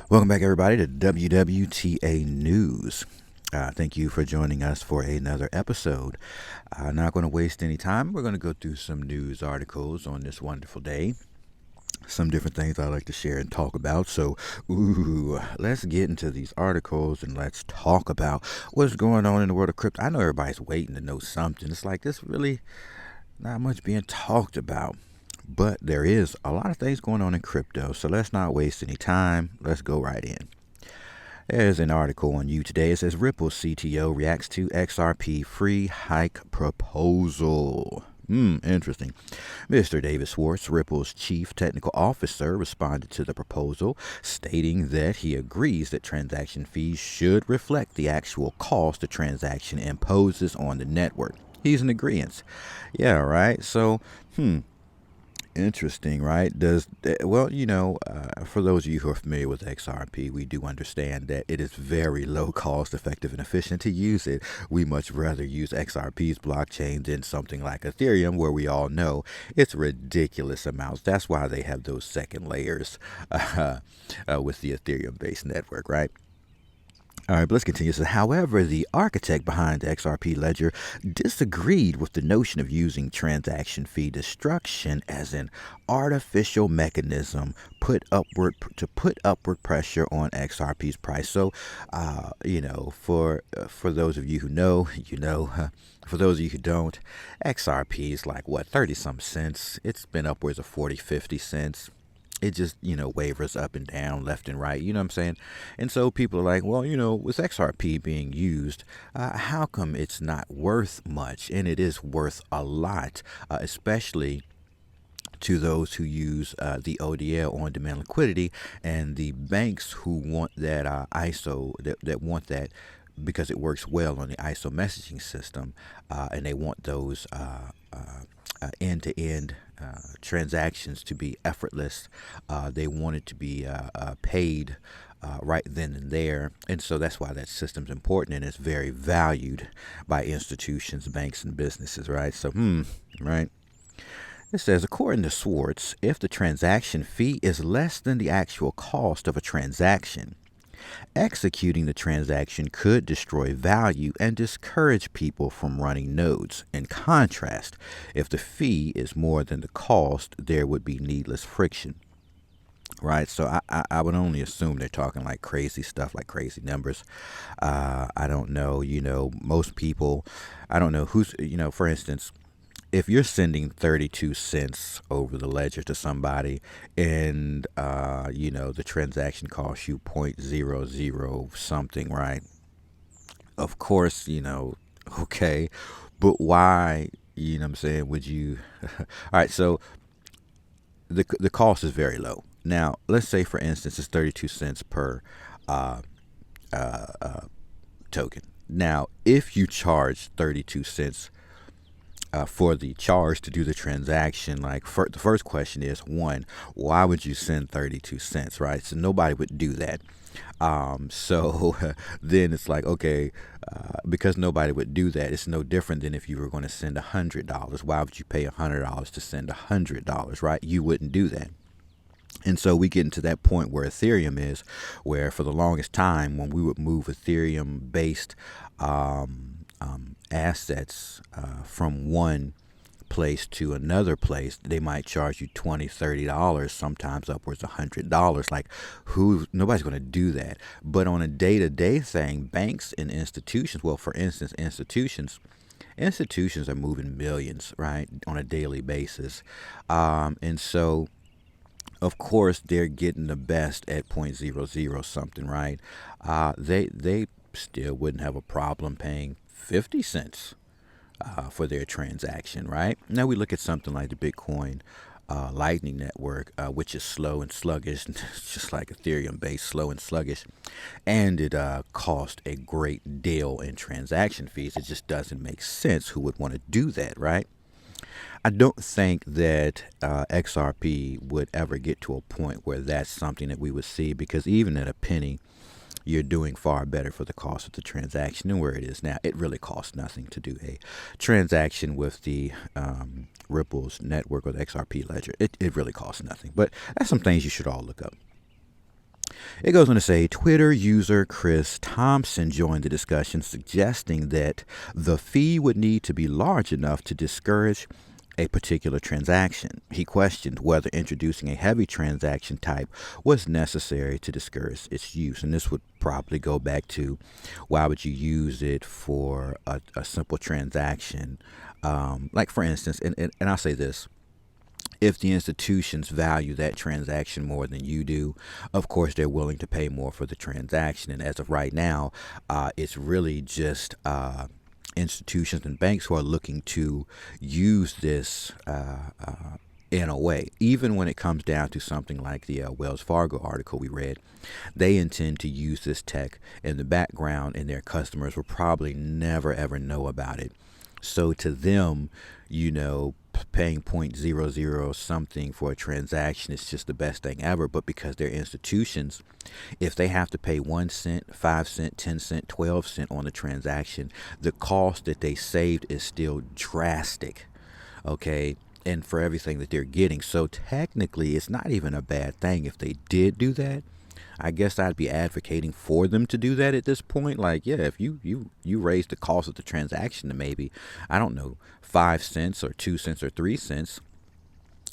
Welcome back, everybody, to WWTA News. Thank you for joining us for another episode. Not going to waste any time. We're going to go through some news articles on this wonderful day. Some different things I like to share and talk about. So, let's get into these articles and let's talk about what's going on in the world of crypto. I know everybody's waiting to know something. It's like this really not much being talked about. But there is a lot of things going on in crypto, so let's not waste any time. Let's go right in. There's an article on you today. It says Ripple CTO reacts to XRP free hike proposal. Interesting. Mr. David Schwartz, Ripple's chief technical officer, responded to the proposal, stating that he agrees that transaction fees should reflect the actual cost the transaction imposes on the network. He's in agreement. Yeah, right. So, interesting, right? For those of you who are familiar with XRP, we do understand that it is very low cost, effective, and efficient to use it. We much rather use XRP's blockchain than something like Ethereum, where we all know it's ridiculous amounts. That's why they have those second layers with the Ethereum-based network, right? All right, but let's continue. So, however, the architect behind the XRP ledger disagreed with the notion of using transaction fee destruction as an artificial mechanism put upward pressure on XRP's price. So, for those of you who know, For those of you who don't, XRP is like what, 30 some cents. It's been upwards of 40, 50 cents. It just, wavers up and down, left and right, you know what I'm saying? And so people are like, well, with XRP being used, how come it's not worth much? And it is worth a lot, especially to those who use the ODL, on demand liquidity, and the banks who want that ISO, that want that because it works well on the ISO messaging system, and they want those end-to-end transactions to be effortless. They want it to be paid right then and there. And so that's why that system's important, and it's very valued by institutions, banks, and businesses, right? So, right. It says, according to Schwartz, if the transaction fee is less than the actual cost of a transaction, executing the transaction could destroy value and discourage people from running nodes. In contrast, if the fee is more than the cost, there would be needless friction. Right, so I would only assume they're talking like crazy stuff, like crazy numbers. I don't know, most people, I don't know who's, for instance, if you're sending 32 cents over the ledger to somebody and the transaction costs you 0.00 something, right? Of course, okay, but why, what I'm saying, would you all right, so the cost is very low. Now let's say, for instance, it's 32 cents per token. Now if you charge 32 cents for the charge to do the transaction, like the first question is, one, why would you send 32 cents, right? So nobody would do that. So then it's like, okay, because nobody would do that, it's no different than if you were going to send $100. Why would you pay $100 to send $100, right? You wouldn't do that. And so we get into that point where Ethereum is, where for the longest time, when we would move Ethereum based assets from one place to another place, they might charge you $20, $30, sometimes upwards of $100. Like, nobody's going to do that. But on a day-to-day thing, banks and institutions, well, for instance, institutions are moving millions, right, on a daily basis. And so, of course, they're getting the best at 0.00 something, right? They still wouldn't have a problem paying 50 cents for their transaction, right? Now we look at something like the Bitcoin Lightning Network, which is slow and sluggish, just like Ethereum based, slow and sluggish, and it cost a great deal in transaction fees. It just doesn't make sense. Who would want to do that, right? I don't think that XRP would ever get to a point where that's something that we would see, because even at a penny, you're doing far better for the cost of the transaction than where it is now. It really costs nothing to do a transaction with the Ripple's network or the XRP ledger. It really costs nothing. But that's some things you should all look up. It goes on to say Twitter user Chris Thompson joined the discussion, suggesting that the fee would need to be large enough to discourage a particular transaction. He questioned whether introducing a heavy transaction type was necessary to discourage its use. And this would probably go back to why would you use it for a simple transaction? Like, for instance, and I'll say this, if the institutions value that transaction more than you do, of course they're willing to pay more for the transaction. And as of right now, it's really just institutions and banks who are looking to use this in a way. Even when it comes down to something like the Wells Fargo article we read, they intend to use this tech in the background, and their customers will probably never ever know about it. So to them, paying 0.00 something for a transaction is just the best thing ever. But because they're institutions, if they have to pay 1 cent, 5 cent, 10 cent, 12 cent on the transaction, the cost that they saved is still drastic. Okay. And for everything that they're getting. So technically, it's not even a bad thing if they did do that. I guess I'd be advocating for them to do that at this point. Like, yeah, if you raise the cost of the transaction to maybe, I don't know, 5 cents or 2 cents or 3 cents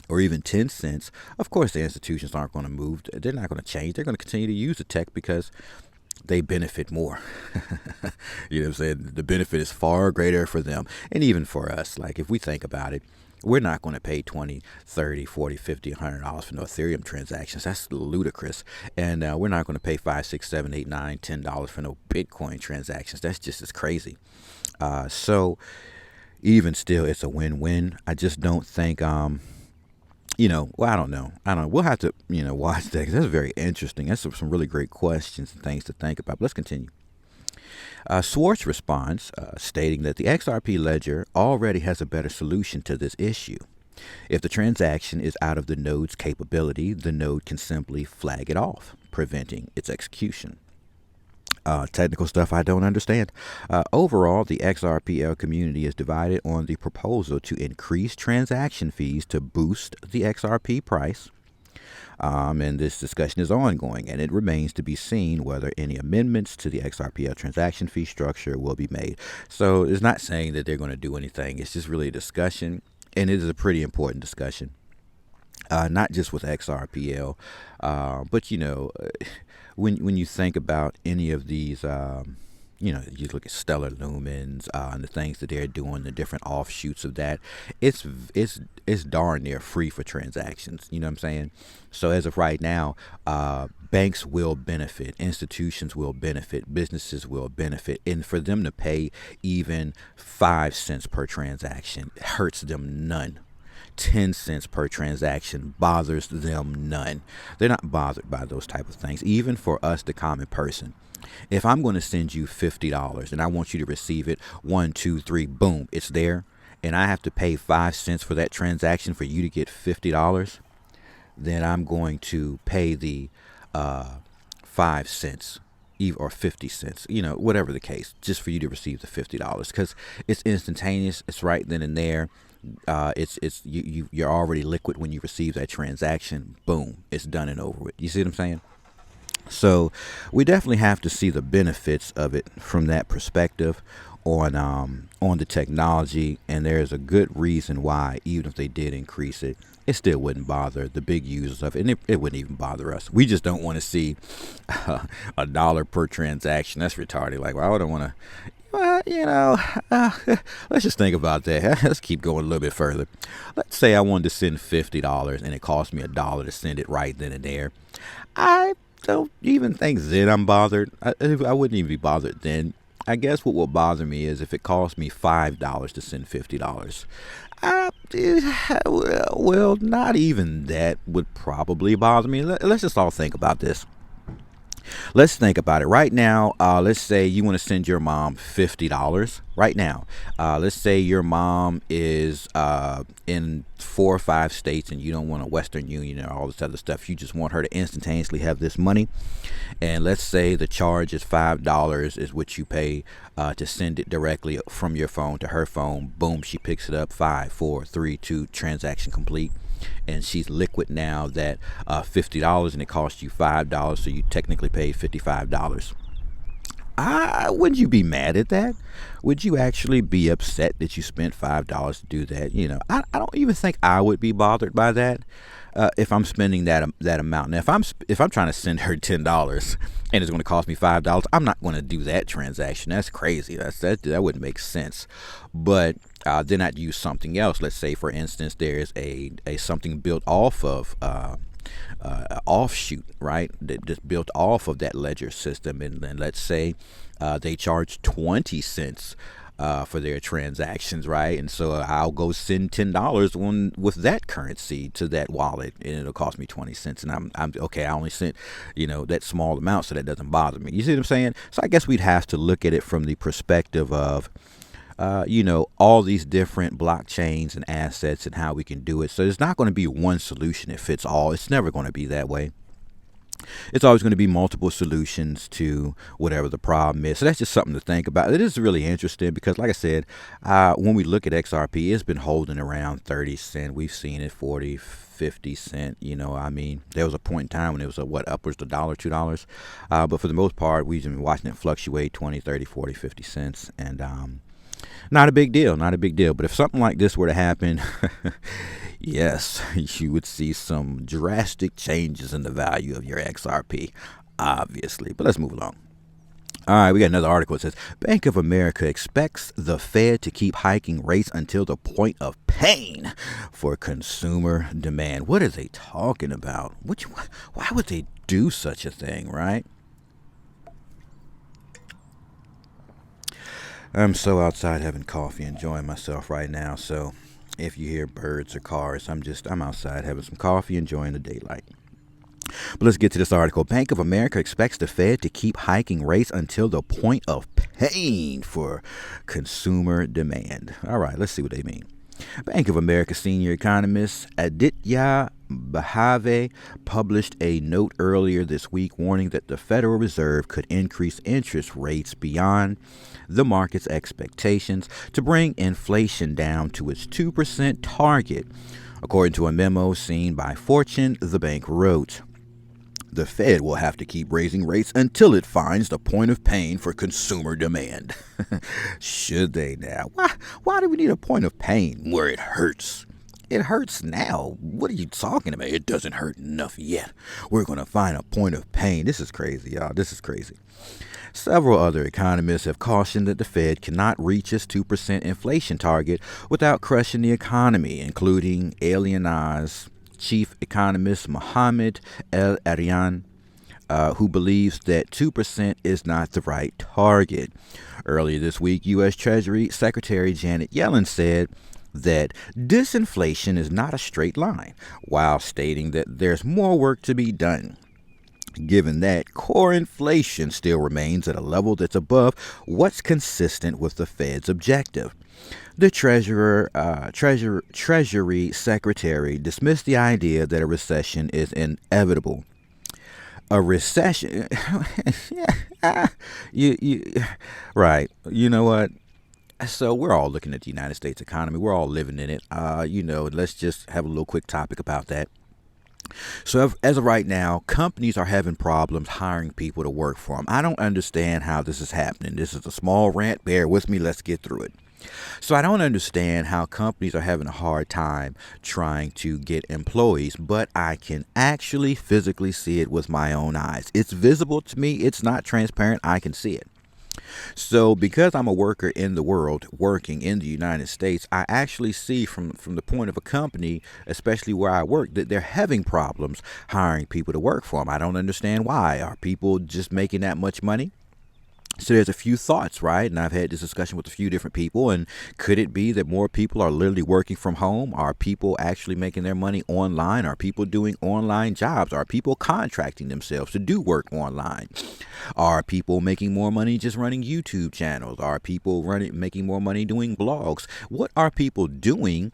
or even 10 cents, of course the institutions aren't going to move. They're not going to change. They're going to continue to use the tech because they benefit more. You know what I'm saying? The benefit is far greater for them. And even for us, like if we think about it, we're not going to pay 20, 30, 40, 50, $100 for no Ethereum transactions. That's ludicrous. And we're not going to pay 5, 6, 7, 8, 9, $10 for no Bitcoin transactions. That's just as crazy. So even still, it's a win-win. I just don't think, well, I don't know. We'll have to, watch that, because that's very interesting. That's some really great questions and things to think about. But let's continue. Schwartz responds, stating that the XRP ledger already has a better solution to this issue. If the transaction is out of the node's capability, the node can simply flag it off, preventing its execution. Technical stuff I don't understand. Overall, the XRPL community is divided on the proposal to increase transaction fees to boost the XRP price. And this discussion is ongoing, and it remains to be seen whether any amendments to the XRPL transaction fee structure will be made. So it's not saying that they're going to do anything. It's just really a discussion, and it is a pretty important discussion, not just with XRPL, but when you think about any of these, you look at Stellar Lumens and the things that they're doing, the different offshoots of that. It's darn near free for transactions. You know what I'm saying? So as of right now, banks will benefit, institutions will benefit, businesses will benefit, and for them to pay even 5 cents per transaction hurts them none. 10 cents per transaction bothers them none. They're not bothered by those type of things. Even for us, the common person, if I'm going to send you $50 and I want you to receive it, 1, 2, 3, boom, it's there, and I have to pay 5 cents for that transaction for you to get $50, then I'm going to pay the 5 cents or 50 cents, whatever the case, just for you to receive the $50, because it's instantaneous. It's right then and there. You're already liquid when you receive that transaction. Boom, it's done and over with. You see what I'm saying? So we definitely have to see the benefits of it from that perspective on the technology, and there's a good reason why, even if they did increase it, it still wouldn't bother the big users of it, and it wouldn't even bother us. We just don't want to see $1 per transaction. That's retarded. Like, well, I don't want to. Let's just think about that. Let's keep going a little bit further. Let's say I wanted to send $50 and it cost me $1 to send it right then and there. I don't even think then I'm bothered. I wouldn't even be bothered then. I guess what will bother me is if it cost me $5 to send $50. Well, not even that would probably bother me. Let's just all think about this. Let's think about it right now. Let's say you want to send your mom $50 right now. Let's say your mom is in 4 or 5 states, and you don't want a Western Union or all this other stuff. You just want her to instantaneously have this money. And let's say the charge is $5 is what you pay to send it directly from your phone to her phone. Boom, she picks it up. 5, 4, 3, 2, transaction complete. and she's liquid now that $50 and it cost you $5, so you technically paid $55. Wouldn't you be mad at that? Would you actually be upset that you spent $5 to do that? I don't even think I would be bothered by that if I'm spending that amount. Now, if I'm trying to send her $10 and it's going to cost me $5, I'm not going to do that transaction. That's crazy. That wouldn't make sense. But then I'd use something else. Let's say, for instance, there's a something built off of. Offshoot, right? That just built off of that ledger system, and then let's say they charge 20 cents for their transactions, right? And so I'll go send $10 with that currency to that wallet, and it'll cost me 20 cents. And I'm okay. I only sent that small amount, so that doesn't bother me. You see what I'm saying? So I guess we'd have to look at it from the perspective of all these different blockchains and assets and how we can do it. So there's not going to be one solution that fits all. It's never going to be that way. It's always going to be multiple solutions to whatever the problem is. So that's just something to think about. It is really interesting because, like I said, when we look at XRP, it's been holding around 30 cents. We've seen it 40, 50 cent. There was a point in time when it was upwards of $1, $2. But for the most part, we've been watching it fluctuate 20, 30, 40, 50 cents. And not a big deal. But if something like this were to happen, yes, you would see some drastic changes in the value of your XRP, obviously. But let's move along. All right, we got another article. It says, Bank of America expects the Fed to keep hiking rates until the point of pain for consumer demand. What are they talking about? Why would they do such a thing, right? I'm so outside having coffee, enjoying myself right now. So if you hear birds or cars, I'm outside having some coffee, enjoying the daylight. But let's get to this article. Bank of America expects the Fed to keep hiking rates until the point of pain for consumer demand. All right, let's see what they mean. Bank of America senior economist Aditya Bhave published a note earlier this week warning that the Federal Reserve could increase interest rates beyond the market's expectations to bring inflation down to its 2% target. According to a memo seen by Fortune, the bank wrote, "The Fed will have to keep raising rates until it finds the point of pain for consumer demand." Should they now? Why do we need a point of pain where it hurts? It hurts now. What are you talking about? It doesn't hurt enough yet. We're going to find a point of pain. This is crazy, y'all. This is crazy. Several other economists have cautioned that the Fed cannot reach its 2% inflation target without crushing the economy, including Alienaz chief economist Mohamed El-Erian, who believes that 2% is not the right target. Earlier this week, U.S. Treasury Secretary Janet Yellen said that disinflation is not a straight line, while stating that there's more work to be done. Given that, core inflation still remains at a level that's above what's consistent with the Fed's objective. The Treasury Secretary dismissed the idea that a recession is inevitable. A recession? Right. You know what? So we're all looking at the United States economy. We're all living in it. Let's just have a little quick topic about that. So as of right now, companies are having problems hiring people to work for them. I don't understand how this is happening. This is a small rant. Bear with me. Let's get through it. So I don't understand how companies are having a hard time trying to get employees, but I can actually physically see it with my own eyes. It's visible to me. It's not transparent. I can see it. So because I'm a worker in the world, working in the United States, I actually see from the point of a company, especially where I work, that they're having problems hiring people to work for them. I don't understand why. Are people just making that much money? So there's a few thoughts, right? And I've had this discussion with a few different people. And could it be that more people are literally working from home? Are people actually making their money online? Are people doing online jobs? Are people contracting themselves to do work online? Are people making more money just running YouTube channels? Are people making more money doing blogs? What are people doing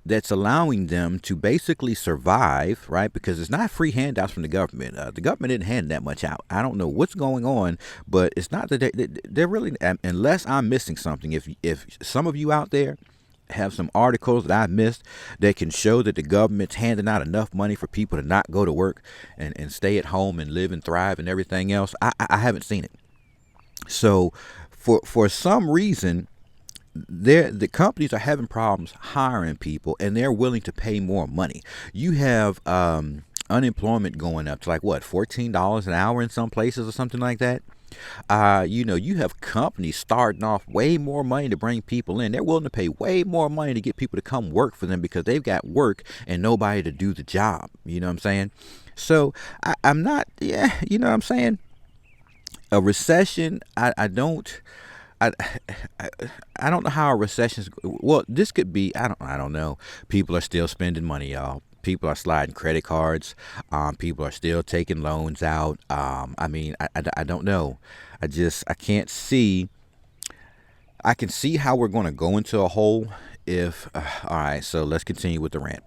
that's allowing them to basically survive, right? Because it's not free handouts from the government. The government didn't hand that much out. I don't know what's going on, but it's not that they're really, unless I'm missing something. If some of you out there have some articles that I missed that can show that the government's handing out enough money for people to not go to work and stay at home and live and thrive and everything else? I haven't seen it. So for some reason, the companies are having problems hiring people, and they're willing to pay more money. You have unemployment going up to like what, $14 an hour in some places or something like that. You have companies starting off way more money to bring people in. They're willing to pay way more money to get people to come work for them because they've got work and nobody to do the job. You know what I'm saying? So I'm not, yeah, you know what I'm saying? A recession, I don't. I, I I don't know how a recession's. Well, this could be. I don't know. People are still spending money, y'all. People are sliding credit cards. People are still taking loans out. I mean, I don't know. I can't see. I can see how we're going to go into a hole if. All right, so let's continue with the rant.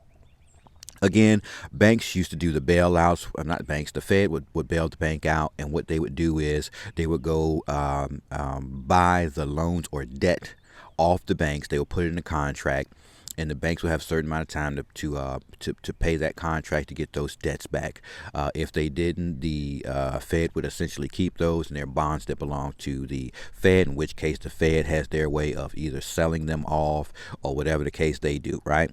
Again, banks used to do the bailouts. Not banks. The Fed would bail the bank out, and what they would do is they would go buy the loans or debt off the banks. They would put it in a contract, and the banks would have a certain amount of time to pay that contract to get those debts back. If they didn't, the Fed would essentially keep those and their bonds that belong to the Fed. In which case, the Fed has their way of either selling them off or whatever the case they do. Right.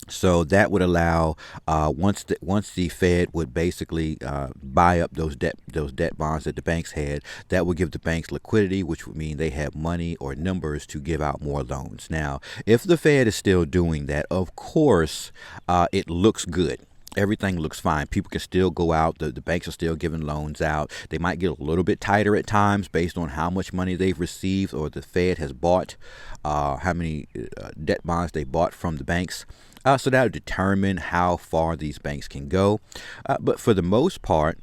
So that would allow once the Fed would basically buy up those debt bonds that the banks had, that would give the banks liquidity, which would mean they have money or numbers to give out more loans. Now, if the Fed is still doing that, of course, it looks good. Everything looks fine. People can still go out. The banks are still giving loans out. They might get a little bit tighter at times based on how much money they've received or the Fed has bought, how many debt bonds they bought from the banks. So that will determine how far these banks can go. But for the most part,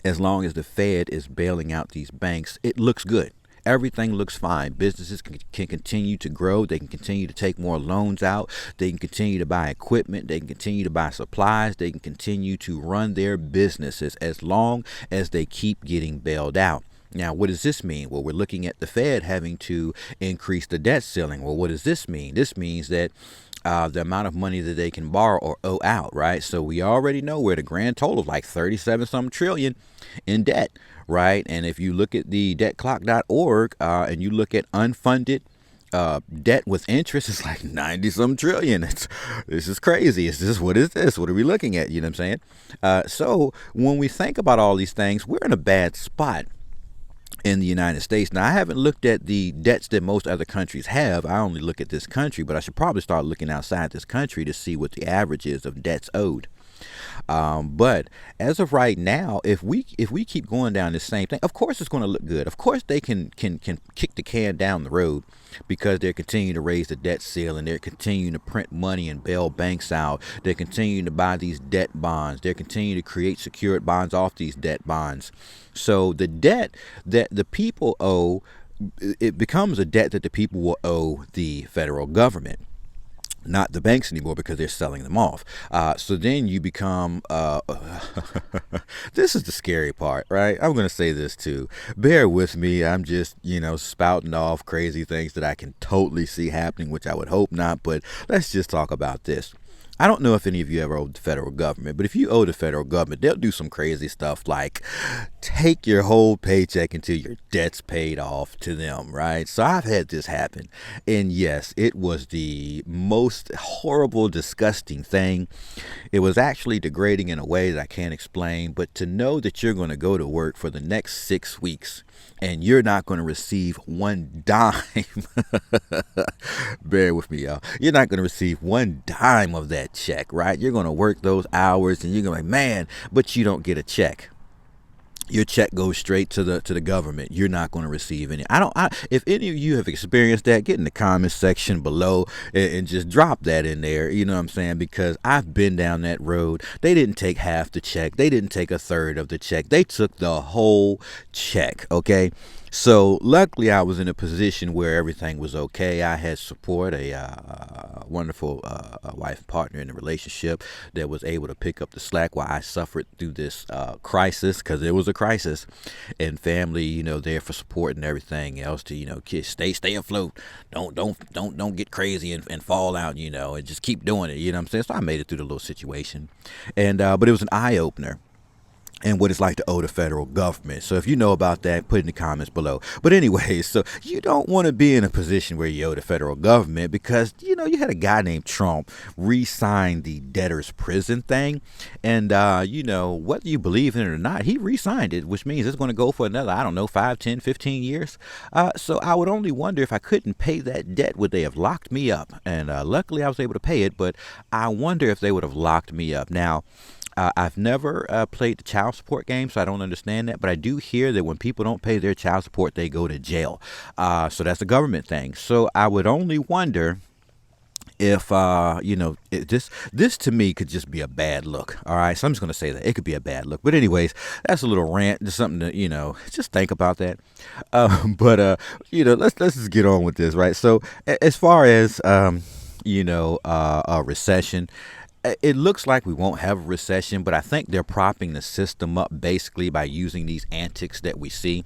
as long as the Fed is bailing out these banks, it looks good. Everything looks fine. Businesses can continue to grow. They can continue to take more loans out. They can continue to buy equipment. They can continue to buy supplies. They can continue to run their businesses as long as they keep getting bailed out. Now, what does this mean? Well, we're looking at the Fed having to increase the debt ceiling. Well, what does this mean? This means that the amount of money that they can borrow or owe out, right? So we already know we're at a grand total of like 37 some trillion in debt, right? And if you look at the debtclock.org and you look at unfunded debt with interest, it's like 90 some trillion. This is crazy. What is this? What are we looking at? You know what I'm saying? So when we think about all these things, we're in a bad spot in the United States. Now, I haven't looked at the debts that most other countries have. I only look at this country, but I should probably start looking outside this country to see what the average is of debts owed. But as of right now, if we keep going down the same thing, of course it's going to look good. Of course they can kick the can down the road because they're continuing to raise the debt ceiling. They're continuing to print money and bail banks out. They're continuing to buy these debt bonds. They're continuing to create secured bonds off these debt bonds. So the debt that the people owe, it becomes a debt that the people will owe the federal government, not the banks anymore, because they're selling them off. So then you become, this is the scary part, right? I'm going to say this too. Bear with me. I'm just, spouting off crazy things that I can totally see happening, which I would hope not. But let's just talk about this. I don't know if any of you ever owe the federal government, but if you owe the federal government, they'll do some crazy stuff like take your whole paycheck until your debt's paid off to them, right? So I've had this happen. And yes, it was the most horrible, disgusting thing. It was actually degrading in a way that I can't explain, but to know that you're going to go to work for the next 6 weeks and you're not going to receive one dime. Bear with me, y'all. You're not going to receive one dime of that check, right? You're going to work those hours and you're going to be like, man, but you don't get a check. Your check goes straight to the government. You're not going to receive any. If any of you have experienced that, get in the comments section below and just drop that in there. You know what I'm saying? Because I've been down that road. They didn't take half the check. They didn't take a third of the check. They took the whole check. Okay. So luckily, I was in a position where everything was okay. I had support, a wonderful wife and partner in the relationship that was able to pick up the slack while I suffered through this crisis, because it was a crisis, and family, there for support and everything else to, kids stay afloat. Don't get crazy and fall out, and just keep doing it. You know what I'm saying? So I made it through the little situation, and but it was an eye opener and what it's like to owe the federal government. So if you know about that, put in the comments below. But anyways, so you don't want to be in a position where you owe the federal government, because, you had a guy named Trump re-sign the debtor's prison thing. And, whether you believe in it or not, he re-signed it, which means it's going to go for another, I don't know, 5, 10, 15 years. So I would only wonder, if I couldn't pay that debt, would they have locked me up? And luckily I was able to pay it, but I wonder if they would have locked me up. Now, I've never played the child support game, so I don't understand that. But I do hear that when people don't pay their child support, they go to jail. So that's a government thing. So I would only wonder if this to me could just be a bad look. All right, so I'm just going to say that it could be a bad look. But anyways, that's a little rant, just something to just think about that. Let's just get on with this, right? So as far as a recession, it looks like we won't have a recession, but I think they're propping the system up basically by using these antics that we see.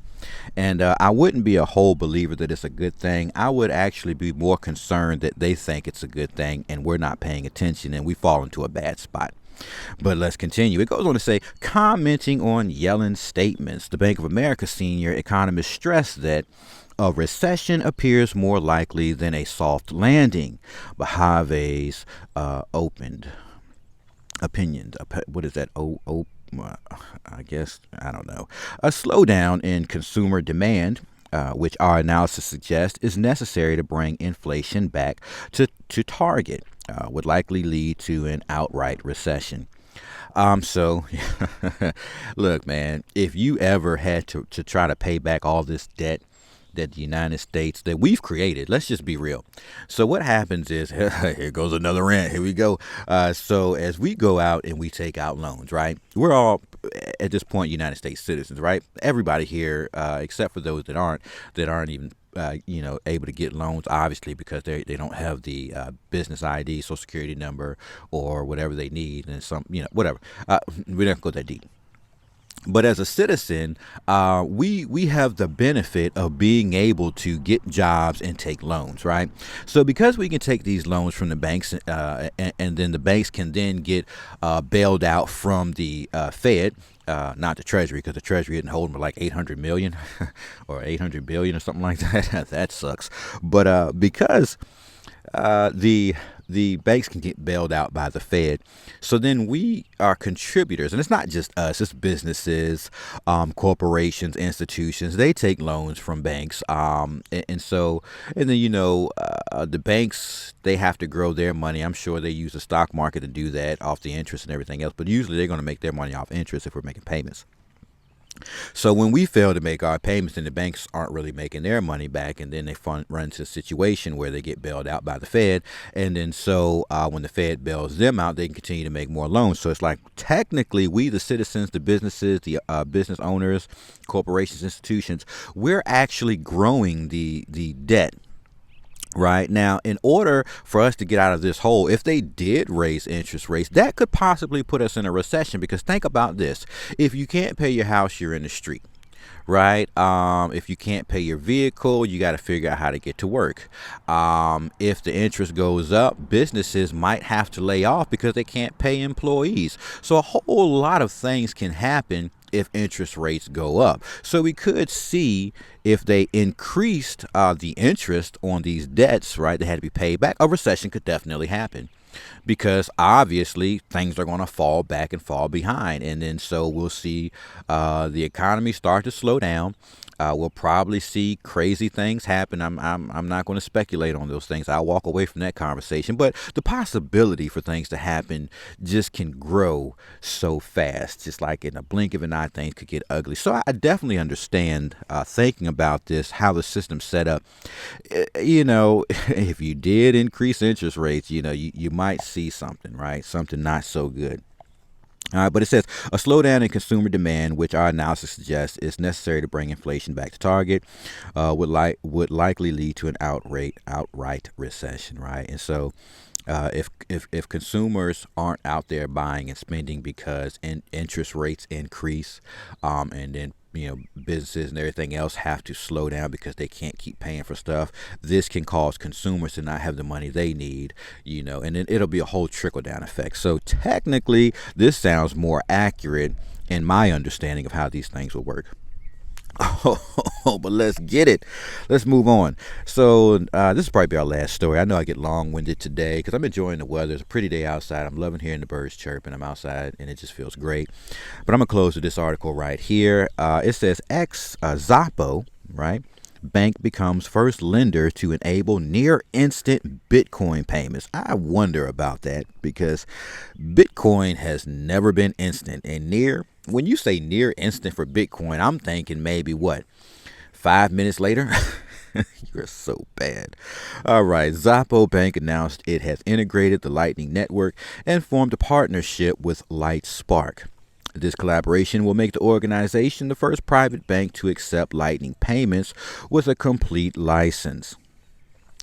And I wouldn't be a whole believer that it's a good thing. I would actually be more concerned that they think it's a good thing and we're not paying attention and we fall into a bad spot. But let's continue. It goes on to say, commenting on Yellen's statements, the Bank of America senior economist stressed that a recession appears more likely than a soft landing. Bahave's opened opinions. What is that? I guess, I don't know. A slowdown in consumer demand, which our analysis suggests is necessary to bring inflation back to target, would likely lead to an outright recession. So look, man, if you ever had to try to pay back all this debt that the United States, that we've created, let's just be real. So what happens is, here goes another rant. Here we go. So as we go out and we take out loans, right? We're all at this point United States citizens, right? Everybody here, except for those that aren't even able to get loans, obviously, because they don't have the business ID, social security number, or whatever they need, and whatever. We don't go that deep. But as a citizen, we have the benefit of being able to get jobs and take loans, right? So because we can take these loans from the banks, and then the banks can then get bailed out from the Fed, not the Treasury, because the Treasury isn't holding for like 800 million or 800 billion or something like that. That sucks. But because the banks can get bailed out by the Fed. So then we are contributors, and it's not just us, it's businesses, corporations, institutions. They take loans from banks. And then, the banks, they have to grow their money. I'm sure they use the stock market to do that off the interest and everything else, but usually they're going to make their money off interest if we're making payments. So when we fail to make our payments, then the banks aren't really making their money back, and then they run into a situation where they get bailed out by the Fed, and then when the Fed bails them out, they can continue to make more loans. So it's like technically we, the citizens, the businesses, the business owners, corporations, institutions, we're actually growing the debt. Right now, in order for us to get out of this hole, if they did raise interest rates, that could possibly put us in a recession. Because think about this: if you can't pay your house, you're in the street, right? If you can't pay your vehicle, you got to figure out how to get to work. If the interest goes up, businesses might have to lay off because they can't pay employees. So a whole lot of things can happen if interest rates go up. So we could see, if they increased the interest on these debts, right, they had to be paid back, a recession could definitely happen, because obviously things are going to fall back and fall behind. And then so we'll see the economy start to slow down. We'll probably see crazy things happen. I'm not going to speculate on those things. I'll walk away from that conversation. But the possibility for things to happen just can grow so fast. Just like in a blink of an eye, things could get ugly. So I definitely understand, thinking about this, how the system's set up. If you did increase interest rates, you might see something, right? Something not so good. All right, but it says a slowdown in consumer demand, which our analysis suggests is necessary to bring inflation back to target, would likely lead to an outright recession, right? And so, if consumers aren't out there buying and spending because interest rates increase, and then businesses and everything else have to slow down because they can't keep paying for stuff, this can cause consumers to not have the money they need, and then it'll be a whole trickle down effect. So technically this sounds more accurate in my understanding of how these things will work. Oh, but let's get it. Let's move on. So this will probably be our last story. I know I get long-winded today because I'm enjoying the weather. It's a pretty day outside. I'm loving hearing the birds chirp, and I'm outside, and it just feels great. But I'm going to close with this article right here. It says Xapo, right? Bank becomes first lender to enable near instant Bitcoin payments. I wonder about that because Bitcoin has never been instant. And when you say near instant for Bitcoin, I'm thinking maybe 5 minutes later? You're so bad. All right. Xapo Bank announced it has integrated the Lightning Network and formed a partnership with LightSpark. This collaboration will make the organization the first private bank to accept Lightning payments with a complete license.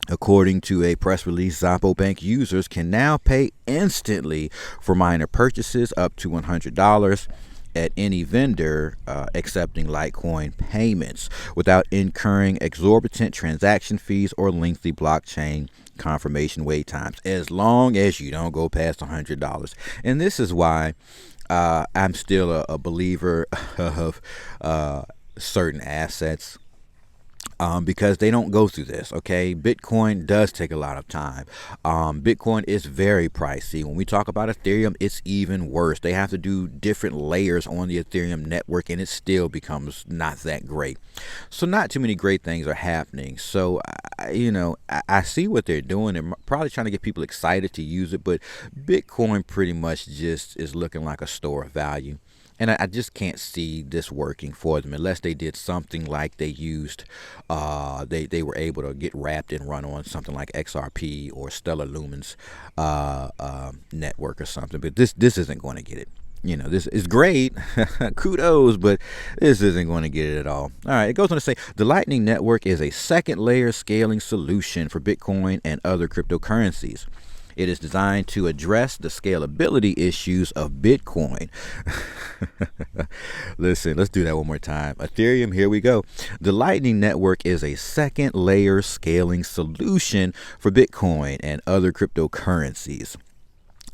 According to a press release, Xapo Bank users can now pay instantly for minor purchases up to $100 at any vendor accepting Litecoin payments without incurring exorbitant transaction fees or lengthy blockchain confirmation wait times, as long as you don't go past $100. And this is why I'm still a believer of certain assets, because they don't go through this. Okay, Bitcoin does take a lot of time. Bitcoin is very pricey. When we talk about Ethereum, it's even worse. They have to do different layers on the Ethereum network, and it still becomes not that great. So not too many great things are happening. So I see what they're doing. They're probably trying to get people excited to use it, but Bitcoin pretty much just is looking like a store of value. And I just can't see this working for them unless they did something like they used, they were able to get wrapped and run on something like XRP or Stellar Lumens network or something. But this isn't going to get it. This is great. Kudos, but this isn't going to get it at all. All right, it goes on to say the Lightning Network is a second layer scaling solution for Bitcoin and other cryptocurrencies. It is designed to address the scalability issues of Bitcoin. Listen, let's do that one more time. Ethereum, here we go. The Lightning Network is a second layer scaling solution for Bitcoin and other cryptocurrencies.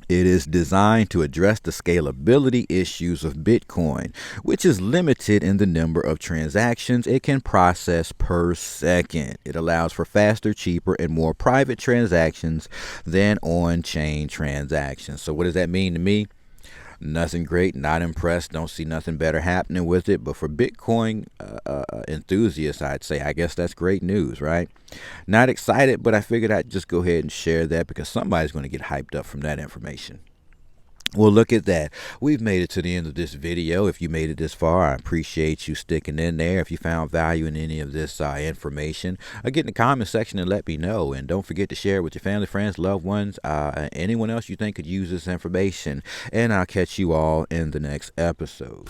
It is designed to address the scalability issues of Bitcoin, which is limited in the number of transactions it can process per second. It allows for faster, cheaper, and more private transactions than on-chain transactions. So what does that mean to me? Nothing great, not impressed, don't see nothing better happening with it. But for Bitcoin enthusiasts, I'd say, I guess that's great news, right? Not excited, but I figured I'd just go ahead and share that because somebody's going to get hyped up from that information. Well, look at that. We've made it to the end of this video. If you made it this far, I appreciate you sticking in there. If you found value in any of this information, get in the comment section and let me know. And don't forget to share it with your family, friends, loved ones, anyone else you think could use this information. And I'll catch you all in the next episode.